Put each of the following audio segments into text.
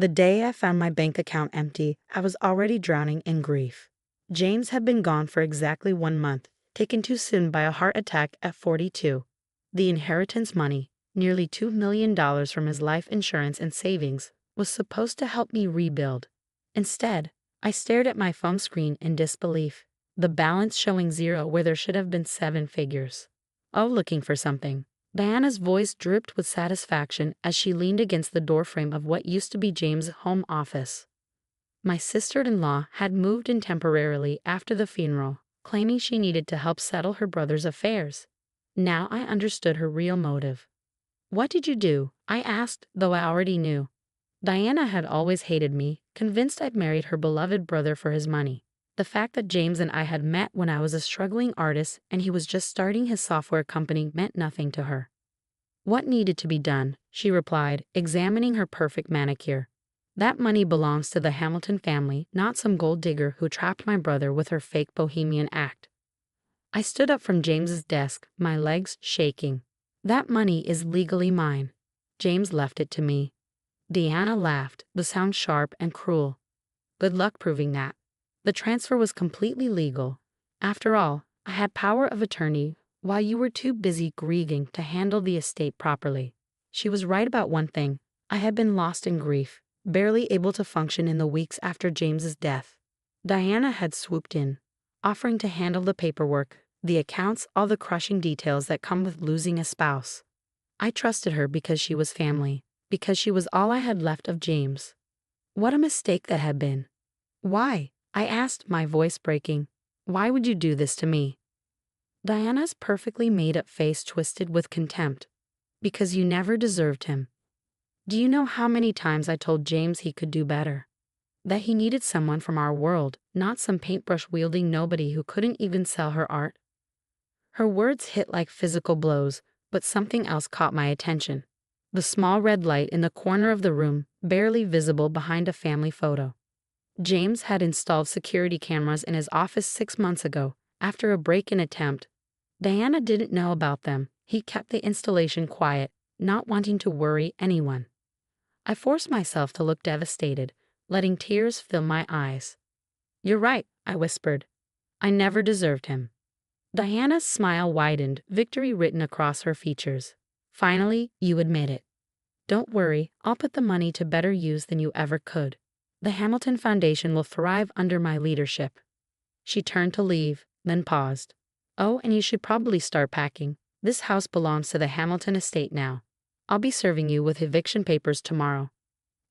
The day I found my bank account empty, I was already drowning in grief. James had been gone for exactly 1 month, taken too soon by a heart attack at 42. The inheritance money, nearly $2 million from his life insurance and savings, was supposed to help me rebuild. Instead, I stared at my phone screen in disbelief, the balance showing 0 where there should have been 7 figures. Oh, looking for something. Diana's voice dripped with satisfaction as she leaned against the doorframe of what used to be James' home office. My sister-in-law had moved in temporarily after the funeral, claiming she needed to help settle her brother's affairs. Now I understood her real motive. "What did you do?" I asked, though I already knew. Diana had always hated me, convinced I'd married her beloved brother for his money. The fact that James and I had met when I was a struggling artist and he was just starting his software company meant nothing to her. "What needed to be done?" she replied, examining her perfect manicure. "That money belongs to the Hamilton family, not some gold digger who trapped my brother with her fake bohemian act." I stood up from James's desk, my legs shaking. "That money is legally mine. James left it to me." Diana laughed, the sound sharp and cruel. "Good luck proving that." The transfer was completely legal. After all, I had power of attorney while you were too busy grieving to handle the estate properly. She was right about one thing. I had been lost in grief, barely able to function in the weeks after James's death. Diana had swooped in, offering to handle the paperwork, the accounts, all the crushing details that come with losing a spouse. I trusted her because she was family, because she was all I had left of James. What a mistake that had been. "Why?" I asked, my voice breaking. "Why would you do this to me?" Diana's perfectly made-up face twisted with contempt. "Because you never deserved him. Do you know how many times I told James he could do better? That he needed someone from our world, not some paintbrush-wielding nobody who couldn't even sell her art?" Her words hit like physical blows, but something else caught my attention. The small red light in the corner of the room, barely visible behind a family photo. James had installed security cameras in his office 6 months ago, after a break-in attempt. Diana didn't know about them. He kept the installation quiet, not wanting to worry anyone. I forced myself to look devastated, letting tears fill my eyes. "You're right," I whispered. "I never deserved him." Diana's smile widened, victory written across her features. "Finally, you admit it. Don't worry, I'll put the money to better use than you ever could. The Hamilton Foundation will thrive under my leadership." She turned to leave, then paused. "Oh, and you should probably start packing. This house belongs to the Hamilton estate now. I'll be serving you with eviction papers tomorrow."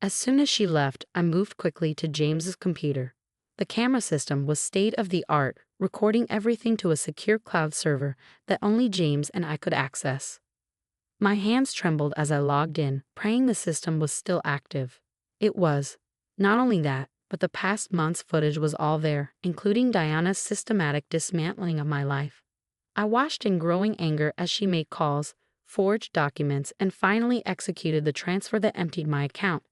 As soon as she left, I moved quickly to James's computer. The camera system was state-of-the-art, recording everything to a secure cloud server that only James and I could access. My hands trembled as I logged in, praying the system was still active. It was. Not only that, but the past month's footage was all there, including Diana's systematic dismantling of my life. I watched in growing anger as she made calls, forged documents, and finally executed the transfer that emptied my account.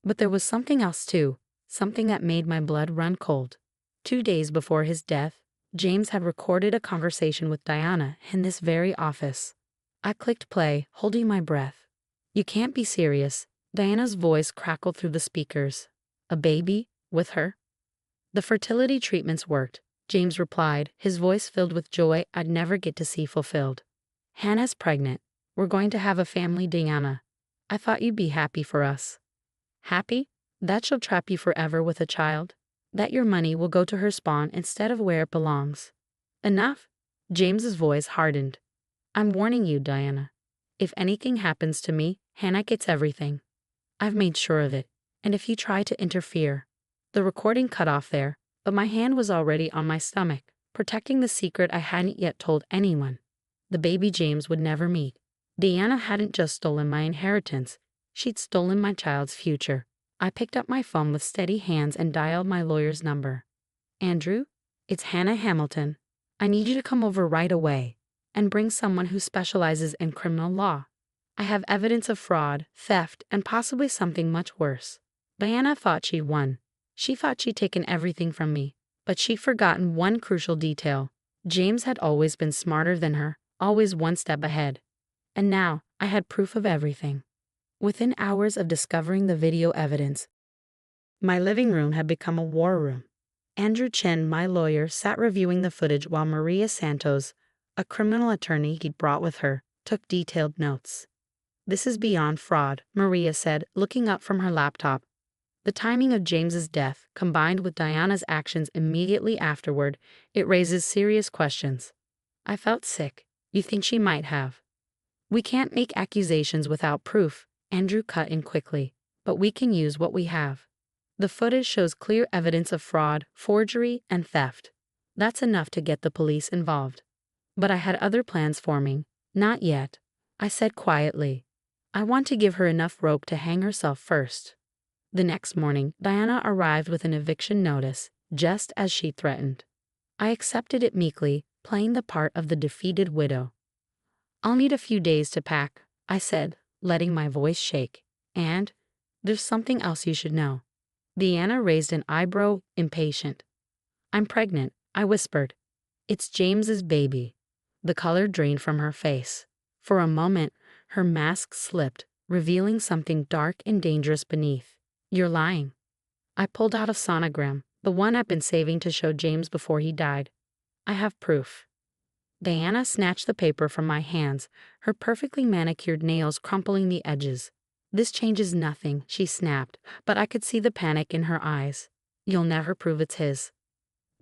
But there was something else too, something that made my blood run cold. 2 days before his death, James had recorded a conversation with Diana in this very office. I clicked play, holding my breath. "You can't be serious." Diana's voice crackled through the speakers. "A baby? With her?" "The fertility treatments worked," James replied, his voice filled with joy I'd never get to see fulfilled. "Hannah's pregnant. We're going to have a family, Diana. I thought you'd be happy for us." "Happy? That she'll trap you forever with a child? That your money will go to her spawn instead of where it belongs? Enough?" James's voice hardened. "I'm warning you, Diana. If anything happens to me, Hannah gets everything. I've made sure of it. And if you try to interfere..." The recording cut off there, but my hand was already on my stomach, protecting the secret I hadn't yet told anyone. The baby James would never meet. Diana hadn't just stolen my inheritance, she'd stolen my child's future. I picked up my phone with steady hands and dialed my lawyer's number. "Andrew, it's Hannah Hamilton. I need you to come over right away and bring someone who specializes in criminal law. I have evidence of fraud, theft, and possibly something much worse." Diana thought she'd won. She thought she'd taken everything from me, but she'd forgotten one crucial detail. James had always been smarter than her, always one step ahead. And now, I had proof of everything. Within hours of discovering the video evidence, my living room had become a war room. Andrew Chen, my lawyer, sat reviewing the footage while Maria Santos, a criminal attorney he'd brought with her, took detailed notes. "This is beyond fraud," Maria said, looking up from her laptop. The timing of James's death, combined with Diana's actions immediately afterward, it raises serious questions. I felt sick. You think she might have? We can't make accusations without proof, Andrew cut in quickly, but we can use what we have. The footage shows clear evidence of fraud, forgery, and theft. That's enough to get the police involved. But I had other plans forming. Not yet, I said quietly. I want to give her enough rope to hang herself first. The next morning, Diana arrived with an eviction notice, just as she threatened. I accepted it meekly, playing the part of the defeated widow. "I'll need a few days to pack," I said, letting my voice shake. "And there's something else you should know." Diana raised an eyebrow, impatient. "I'm pregnant," I whispered. "It's James's baby." The color drained from her face. For a moment, her mask slipped, revealing something dark and dangerous beneath. "You're lying." I pulled out a sonogram, the one I'd been saving to show James before he died. "I have proof." Diana snatched the paper from my hands, her perfectly manicured nails crumpling the edges. "This changes nothing," she snapped, but I could see the panic in her eyes. "You'll never prove it's his."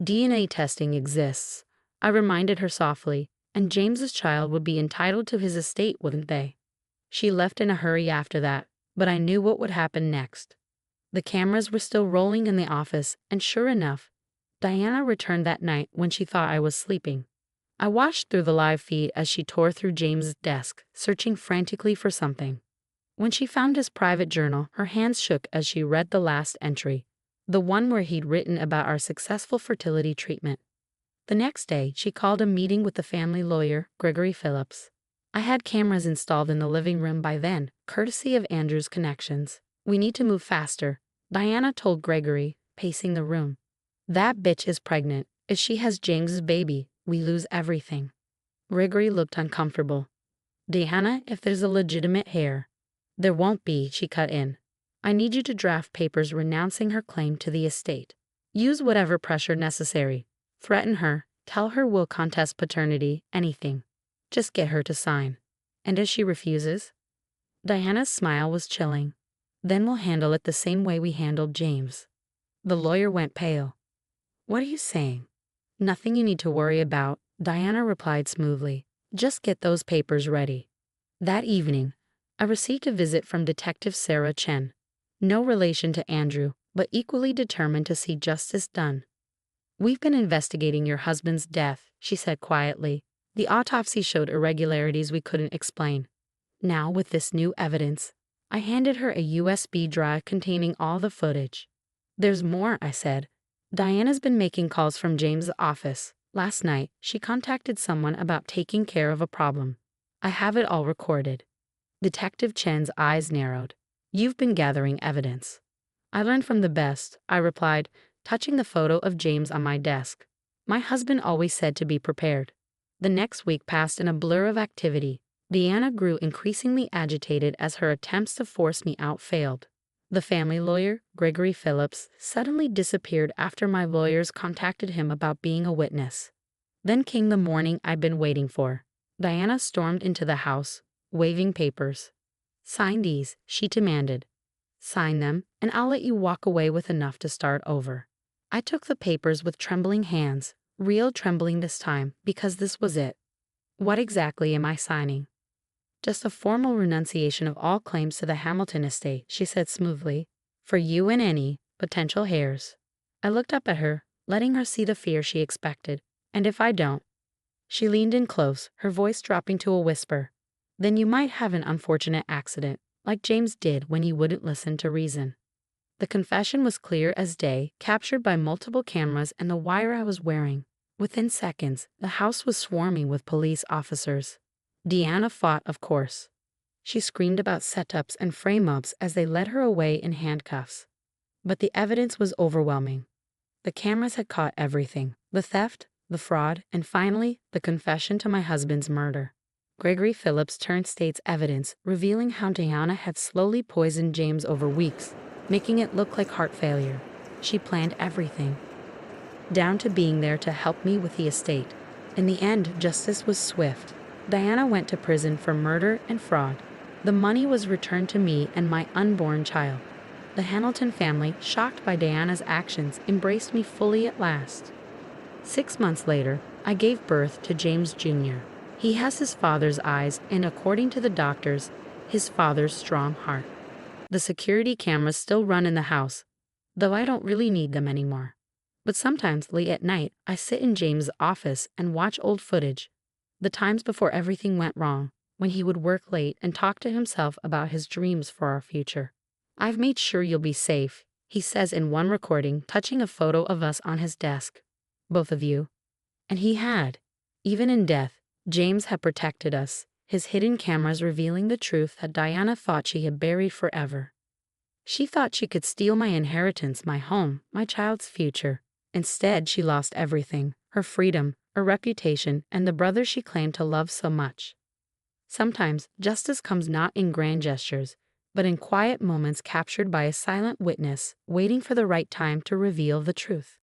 "DNA testing exists," I reminded her softly, "and James's child would be entitled to his estate, wouldn't they?" She left in a hurry after that, but I knew what would happen next. The cameras were still rolling in the office, and sure enough, Diana returned that night when she thought I was sleeping. I watched through the live feed as she tore through James's desk, searching frantically for something. When she found his private journal, her hands shook as she read the last entry, the one where he'd written about our successful fertility treatment. The next day, she called a meeting with the family lawyer, Gregory Phillips. I had cameras installed in the living room by then, courtesy of Andrew's connections. "We need to move faster," Diana told Gregory, pacing the room. "That bitch is pregnant. If she has James's baby, we lose everything." Gregory looked uncomfortable. "Diana, if there's a legitimate heir." "There won't be," she cut in. "I need you to draft papers renouncing her claim to the estate. Use whatever pressure necessary. Threaten her, tell her we'll contest paternity, anything. Just get her to sign. And if she refuses?" Diana's smile was chilling. "Then we'll handle it the same way we handled James." The lawyer went pale. "What are you saying?" "Nothing you need to worry about," Diana replied smoothly. "Just get those papers ready." That evening, I received a visit from Detective Sarah Chen. No relation to Andrew, but equally determined to see justice done. "We've been investigating your husband's death," she said quietly. "The autopsy showed irregularities we couldn't explain. Now, with this new evidence," I handed her a USB drive containing all the footage. "There's more," I said. "Diana's been making calls from James' office. Last night, she contacted someone about taking care of a problem. I have it all recorded." Detective Chen's eyes narrowed. "You've been gathering evidence." "I learned from the best," I replied, touching the photo of James on my desk. "My husband always said to be prepared." The next week passed in a blur of activity. Diana grew increasingly agitated as her attempts to force me out failed. The family lawyer, Gregory Phillips, suddenly disappeared after my lawyers contacted him about being a witness. Then came the morning I'd been waiting for. Diana stormed into the house, waving papers. "Sign these," she demanded. "Sign them, and I'll let you walk away with enough to start over." I took the papers with trembling hands, real trembling this time, because this was it. "What exactly am I signing?" "Just a formal renunciation of all claims to the Hamilton estate," she said smoothly, "for you and any potential heirs." I looked up at her, letting her see the fear she expected. "And if I don't?" She leaned in close, her voice dropping to a whisper. "Then you might have an unfortunate accident, like James did when he wouldn't listen to reason." The confession was clear as day, captured by multiple cameras and the wire I was wearing. Within seconds, the house was swarming with police officers. Diana fought, of course. She screamed about setups and frame-ups as they led her away in handcuffs. But the evidence was overwhelming. The cameras had caught everything: the theft, the fraud, and finally, the confession to my husband's murder. Gregory Phillips turned state's evidence, revealing how Diana had slowly poisoned James over weeks, making it look like heart failure. She planned everything, down to being there to help me with the estate. In the end, justice was swift. Diana went to prison for murder and fraud. The money was returned to me and my unborn child. The Hamilton family, shocked by Diana's actions, embraced me fully at last. 6 months later, I gave birth to James Jr. He has his father's eyes and, according to the doctors, his father's strong heart. The security cameras still run in the house, though I don't really need them anymore. But sometimes, late at night, I sit in James' office and watch old footage. The times before everything went wrong, when he would work late and talk to himself about his dreams for our future. "I've made sure you'll be safe," he says in one recording, touching a photo of us on his desk. "Both of you." And he had. Even in death, James had protected us, his hidden cameras revealing the truth that Diana thought she had buried forever. She thought she could steal my inheritance, my home, my child's future. Instead, she lost everything: her freedom, her reputation, and the brother she claimed to love so much. Sometimes, justice comes not in grand gestures, but in quiet moments captured by a silent witness, waiting for the right time to reveal the truth.